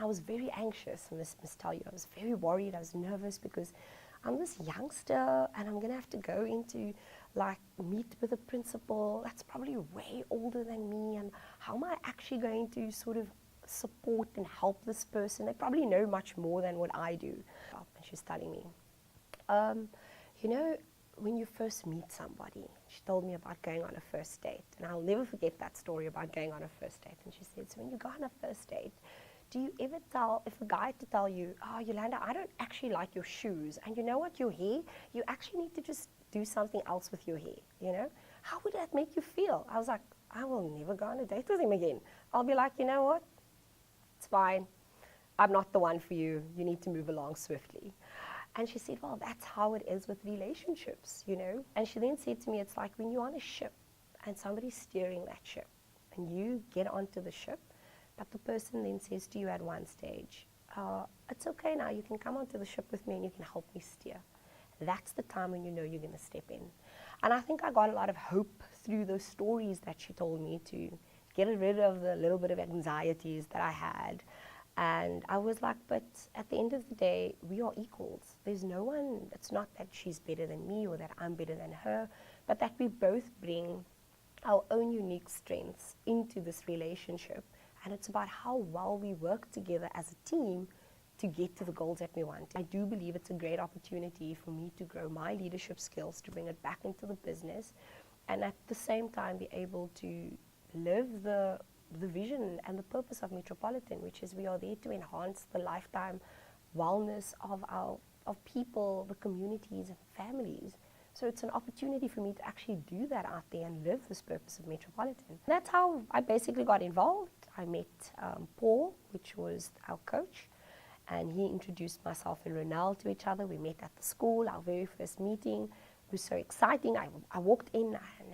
And I was very anxious, I must tell you. I was very worried, I was nervous because I'm this youngster and I'm gonna have to go into like meet with a principal that's probably way older than me, and how am I actually going to sort of support and help this person? They probably know much more than what I do. And she's telling me, you know, when you first meet somebody, she told me about going on a first date, and I'll never forget that story about going on a first date. And she said, so when you go on a first date, do you ever tell, if a guy to tell you, oh, Yolanda, I don't actually like your shoes, and you know what, your hair, you actually need to just do something else with your hair, you know? How would that make you feel? I was like, I will never go on a date with him again. I'll be like, you know what, it's fine. I'm not the one for you. You need to move along swiftly. And she said, well, that's how it is with relationships, you know? And she then said to me, it's like when you're on a ship and somebody's steering that ship and you get onto the ship, but the person then says to you at one stage, it's okay now, you can come onto the ship with me and you can help me steer. That's the time when you know you're going to step in. And I think I got a lot of hope through those stories that she told me to get rid of the little bit of anxieties that I had. And I was like, but at the end of the day, we are equals. There's no one, it's not that she's better than me or that I'm better than her, but that we both bring our own unique strengths into this relationship. And it's about how well we work together as a team to get to the goals that we want. I do believe it's a great opportunity for me to grow my leadership skills, to bring it back into the business, and at the same time be able to live the vision and the purpose of Metropolitan, which is we are there to enhance the lifetime wellness of people, the communities and families. So it's an opportunity for me to actually do that out there and live this purpose of Metropolitan. That's how I basically got involved. I met Paul, which was our coach, and he introduced myself and Ronald to each other. We met at the school, our very first meeting. It was so exciting. I walked in and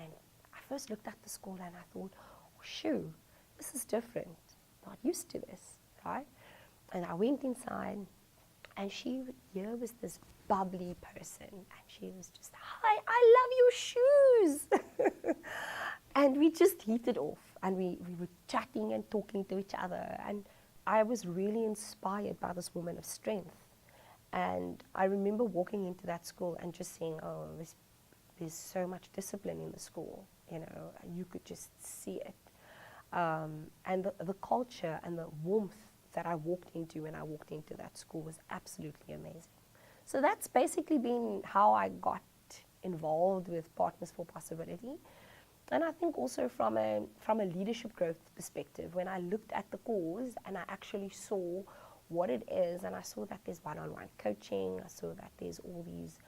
I first looked at the school and I thought, oh, shoo, this is different. Not used to this, right? And I went inside, and here was this bubbly person, and she was just, hi, I love your shoes. And we just hit it off, and we were chatting and talking to each other, and I was really inspired by this woman of strength. And I remember walking into that school and just saying, oh, there's so much discipline in the school, you know, and you could just see it. And the culture and the warmth that I walked into when I walked into that school was absolutely amazing. So that's basically been how I got involved with Partners for Possibility. And I think also from a leadership growth perspective, when I looked at the cause and I actually saw what it is, and I saw that there's one-on-one coaching, I saw that there's all these,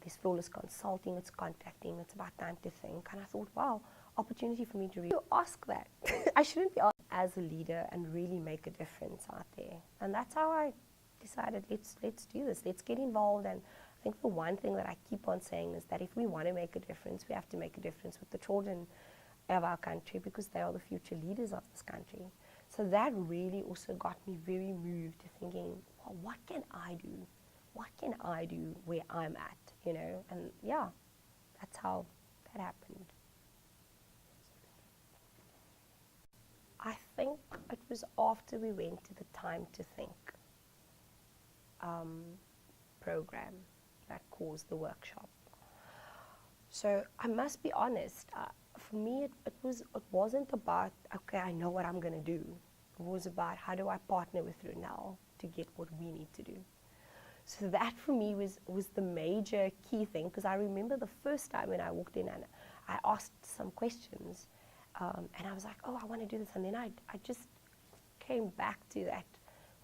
there's flawless consulting, it's contacting, it's about time to think, and I thought, wow, opportunity for me to really ask that. I shouldn't be asked as a leader and really make a difference out there. And that's how I decided, let's do this, let's get involved. And I think the one thing that I keep on saying is that if we want to make a difference, we have to make a difference with the children of our country, because they are the future leaders of this country. So that really also got me very moved to thinking, well, what can I do? What can I do where I'm at, you know? And yeah, that's how that happened. I think it was after we went to the Time to Think program that caused the workshop. So I must be honest, for me it wasn't about, okay, I know what I'm going to do. It was about, how do I partner with Ronald to get what we need to do. So that for me was the major key thing, because I remember the first time when I walked in and I asked some questions, and I was like, oh, I want to do this. And then I just came back to that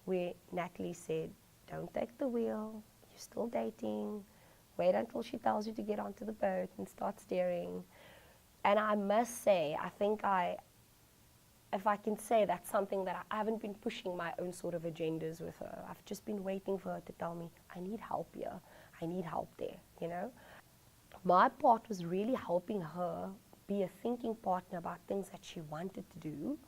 where Natalie said, don't take the wheel, you're still dating, wait until she tells you to get onto the boat and start steering. And I must say, I think if I can say, that's something that I haven't been pushing my own sort of agendas with her. I've just been waiting for her to tell me, I need help here, I need help there, you know. My part was really helping her be a thinking partner about things that she wanted to do.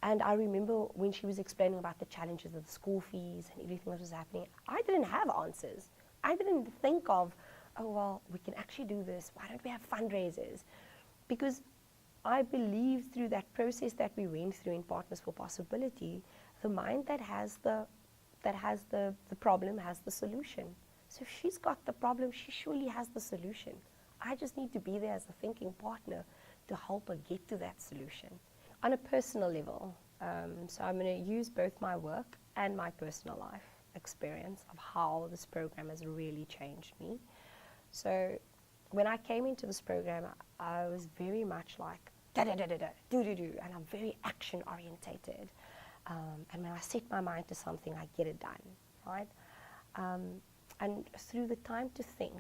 And I remember when she was explaining about the challenges of the school fees and everything that was happening, I didn't have answers. I didn't think of, oh, well, we can actually do this. Why don't we have fundraisers? Because I believe through that process that we went through in Partners for Possibility the mind that has the problem has the solution. So if she's got the problem, she surely has the solution. I just need to be there as a thinking partner to help her get to that solution. On a personal level, so I'm going to use both my work and my personal life experience of how this program has really changed me. So when I came into this program, I was very much like, do, and I'm very action orientated. And when I set my mind to something, I get it done, right? And through the time to think,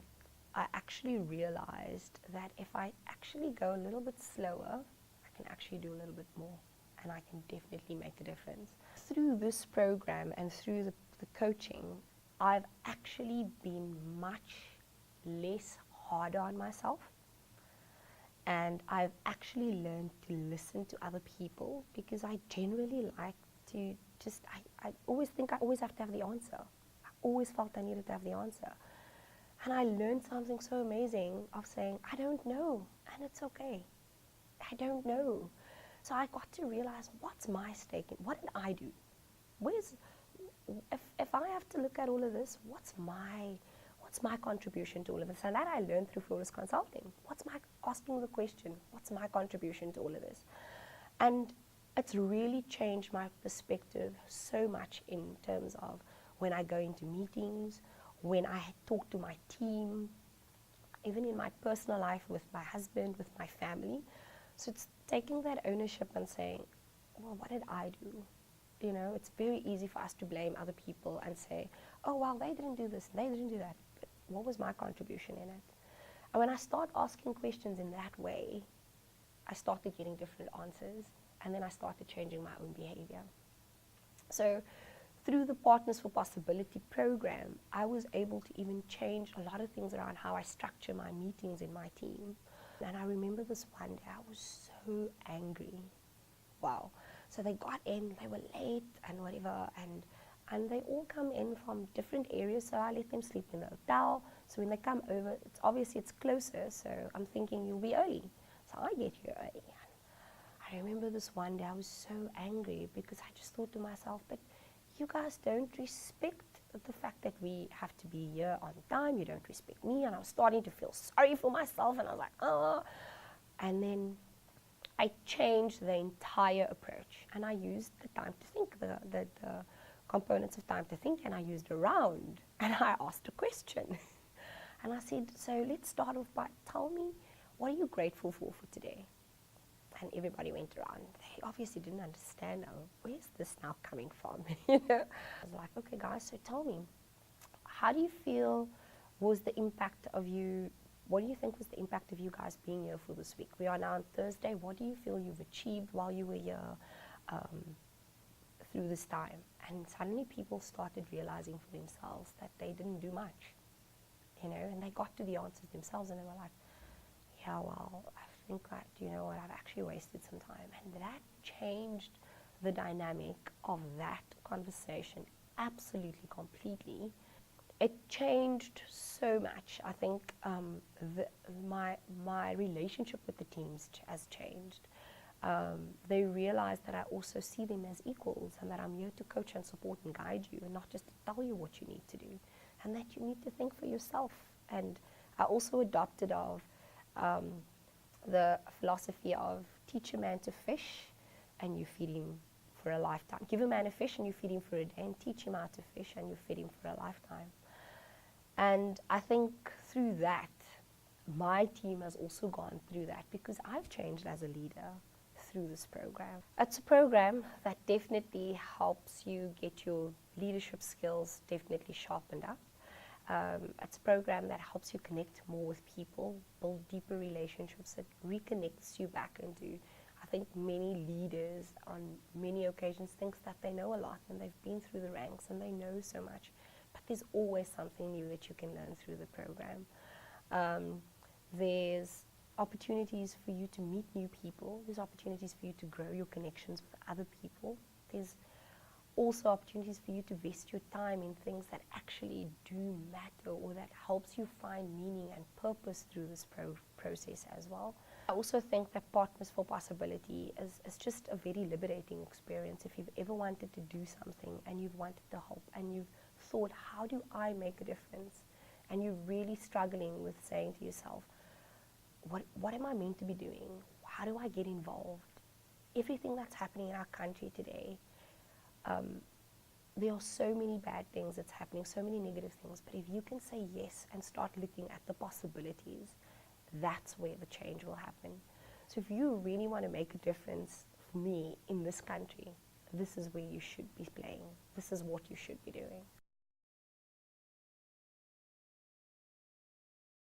I actually realized that if I actually go a little bit slower, I can actually do a little bit more, and I can definitely make a difference. Through this program and through the coaching, I've actually been much less harder on myself, and I've actually learned to listen to other people, because I generally like to just, I always think I always have to have the answer. I always felt I needed to have the answer. And I learned something so amazing of saying, I don't know, and it's okay. I don't know. So I got to realize, what's my stake in? What did I do? If I have to look at all of this, what's my contribution to all of this? And that I learned through Flawless Consulting. Asking the question, what's my contribution to all of this? And it's really changed my perspective so much in terms of when I go into meetings, when I talk to my team, even in my personal life with my husband, with my family. So it's taking that ownership and saying, well, what did I do? You know, it's very easy for us to blame other people and say, oh, well, they didn't do this, they didn't do that. But what was my contribution in it? And when I start asking questions in that way, I started getting different answers, and then I started changing my own behavior. So through the Partners for Possibility program, I was able to even change a lot of things around how I structure my meetings in my team. And I remember this one day, I was so angry. Wow. So they got in, they were late and whatever, and they all come in from different areas, so I let them sleep in the hotel. So when they come over, it's closer, so I'm thinking, you'll be early. So I get here early. I remember this one day, I was so angry because I just thought to myself, but you guys don't respect the fact that we have to be here on time. You don't respect me. And I was starting to feel sorry for myself, and I was like, oh. And then I changed the entire approach, and I used the time to think, the components of time to think, and I used a round, and I asked a question. And I said, so let's start off by, tell me, what are you grateful for today? And everybody went around. They obviously didn't understand, where's this now coming from? You know? I was like, okay guys, so tell me, how do you feel was the impact of you, what do you think was the impact of you guys being here for this week? We are now on Thursday. What do you feel you've achieved while you were here through this time? And suddenly people started realizing for themselves that they didn't do much, you know, and they got to the answers themselves, and they were like, yeah, well, I think that, you know what, I've actually wasted some time. And that changed the dynamic of that conversation absolutely, completely. It changed so much. I think my relationship with the teams has changed. They realize that I also see them as equals, and that I'm here to coach and support and guide you, and not just to tell you what you need to do, and that you need to think for yourself. And I also adopted the philosophy of teach a man to fish and you feed him for a lifetime. Give a man a fish and you feed him for a day, and teach him how to fish and you feed him for a lifetime. And I think through that, my team has also gone through that, because I've changed as a leader through this program. It's a program that definitely helps you get your leadership skills definitely sharpened up. It's a program that helps you connect more with people, build deeper relationships, that reconnects you back into, I think many leaders on many occasions think that they know a lot and they've been through the ranks and they know so much, but there's always something new that you can learn through the program. There's opportunities for you to meet new people. There's opportunities for you to grow your connections with other people. There's also opportunities for you to invest your time in things that actually do matter, or that helps you find meaning and purpose through this process as well. I also think that Partners for Possibility is just a very liberating experience. If you've ever wanted to do something and you've wanted to help and you've thought, how do I make a difference? And you're really struggling with saying to yourself, what am I meant to be doing? How do I get involved? Everything that's happening in our country today, there are so many bad things that's happening, so many negative things, but if you can say yes and start looking at the possibilities, that's where the change will happen. So if you really want to make a difference for me in this country, this is where you should be playing. This is what you should be doing.